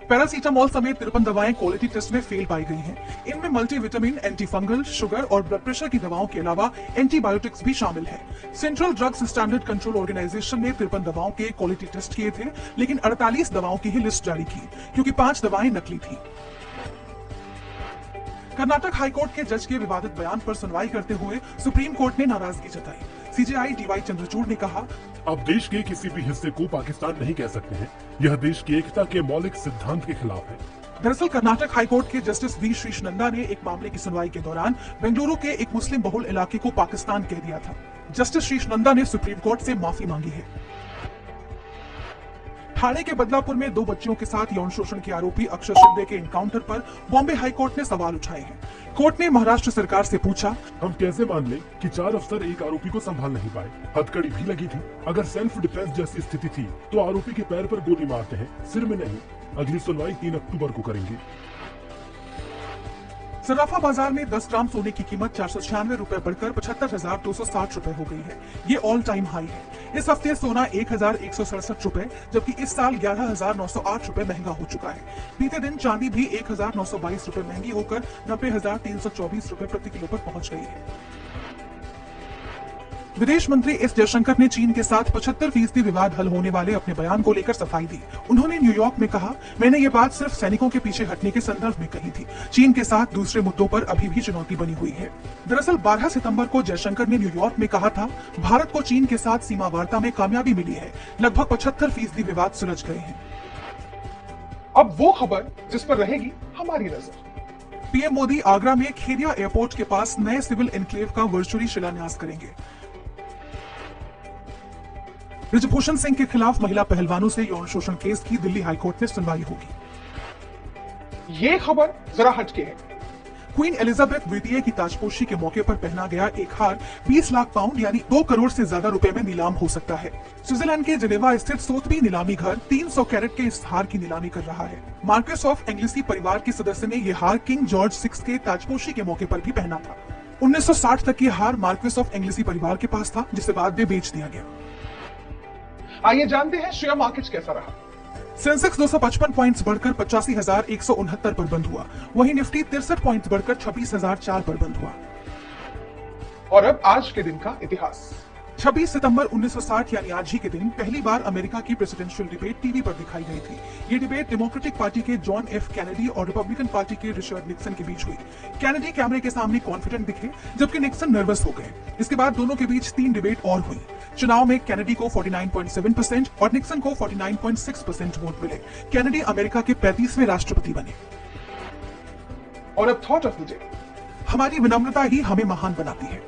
Paracetamol समेत 53 दवाएं quality test में फेल पाई गई हैं। इनमें मल्टीविटामिन, एंटीफंगल, शुगर और ब्लड प्रेशर की दवाओं के अलावा एंटीबायोटिक्स भी शामिल है। Central drugs standard control organisation ने 53 दवाओं के क्वालिटी टेस्ट किए थे, लेकिन 48 दवाओं की ही लिस्ट जारी की, क्योंकि 5 दवाएं नकली थी। कर्नाटक हाईकोर्ट के जज के विवादित बयान पर सुनवाई करते हुए सुप्रीम कोर्ट ने नाराजगी जताई। सीजेआई डीवाई चंद्रचूड़ ने कहा, अब देश के किसी भी हिस्से को पाकिस्तान नहीं कह सकते हैं। यह देश की एकता के मौलिक सिद्धांत के खिलाफ है। दरअसल कर्नाटक हाईकोर्ट के जस्टिस वी श्रीशनंदा ने एक मामले की सुनवाई के दौरान बेंगलुरु के एक मुस्लिम बहुल इलाके को पाकिस्तान कह दिया था। जस्टिस श्रीशनंदा ने सुप्रीम कोर्ट से माफी मांगी है। ठाणे के बदलापुर में 2 बच्चियों के साथ यौन शोषण के आरोपी अक्षर शिंदे के एनकाउंटर पर बॉम्बे हाईकोर्ट ने सवाल उठाए हैं। कोर्ट ने महाराष्ट्र सरकार से पूछा, हम कैसे मान लें कि 4 अफसर एक आरोपी को संभाल नहीं पाए? हथकड़ी भी लगी थी। अगर सेल्फ डिफेंस जैसी स्थिति थी तो आरोपी के पैर पर गोली मारते हैं, सिर में नहीं। अगली सुनवाई 3 अक्टूबर को करेंगे। सराफा बाजार में 10 ग्राम सोने की कीमत 496 रुपए बढ़कर 75,260 रुपए हो गई है। ये ऑल टाइम हाई है। इस हफ्ते सोना 1,167 रुपए, जबकि इस साल 11,908 रुपए महंगा हो चुका है। बीते दिन चांदी भी 1,922 रुपए महंगी होकर 90,324 रुपए प्रति किलो पर पहुंच गई है। विदेश मंत्री एस जयशंकर ने चीन के साथ 75% विवाद हल होने वाले अपने बयान को लेकर सफाई दी। उन्होंने न्यूयॉर्क में कहा, मैंने ये बात सिर्फ सैनिकों के पीछे हटने के संदर्भ में कही थी। चीन के साथ दूसरे मुद्दों पर अभी भी चुनौती बनी हुई है। दरअसल 12 सितंबर को जयशंकर ने न्यूयॉर्क में कहा था, भारत को चीन के साथ सीमा वार्ता में कामयाबी मिली है। लगभग 75% विवाद सुलझ गए हैं। अब वो खबर जिस पर रहेगी हमारी नजर। पीएम मोदी आगरा में खेरिया एयरपोर्ट के पास नए सिविल एन्क्लेव का वर्चुअली शिलान्यास करेंगे। ब्रिजभूषण सिंह के खिलाफ महिला पहलवानों से यौन शोषण केस की दिल्ली हाईकोर्ट में सुनवाई होगी। ये खबर जरा हटके है। क्वीन एलिजाबेथ द्वितीय की ताजपोशी के मौके पर पहना गया एक हार 20 लाख पाउंड यानी 2 करोड़ से ज्यादा रुपए में नीलाम हो सकता है। स्विट्जरलैंड के जेनेवा स्थित सोथबी नीलामी घर 300 कैरेट के इस हार की नीलामी कर रहा है। मार्क्वेस ऑफ एंग्लिसी परिवार के सदस्य ने यह हार किंग जॉर्ज 6 के ताजपोशी के मौके पर भी पहना था। 1960 तक यह हार मार्क्वेस ऑफ एंग्लिसी परिवार के पास था, जिसे बाद में बेच दिया गया। आइए जानते हैं शेयर मार्केट कैसा रहा। सेंसेक्स 255 पॉइंट्स बढ़कर 85,169 पर बंद हुआ। वहीं निफ्टी 63 पॉइंट्स बढ़कर 26,004 पर बंद हुआ। और अब आज के दिन का इतिहास। 26 सितंबर 1960 यानी आज ही के दिन पहली बार अमेरिका की प्रेसिडेंशियल डिबेट टीवी पर दिखाई गई थी। ये डिबेट डेमोक्रेटिक पार्टी के जॉन एफ कैनेडी और रिपब्लिकन पार्टी के रिचर्ड निक्सन के बीच हुई। कैनेडी कैमरे के सामने कॉन्फिडेंट दिखे, जबकि निक्सन नर्वस हो गए। इसके बाद दोनों के बीच 3 डिबेट और हुई। चुनाव में कैनेडी को 49.7% और निक्सन को 49.6% वोट मिले। कैनेडी अमेरिका के 35वें राष्ट्रपति बने। और अब थॉट ऑफ द डे। हमारी विनम्रता ही हमें महान बनाती है।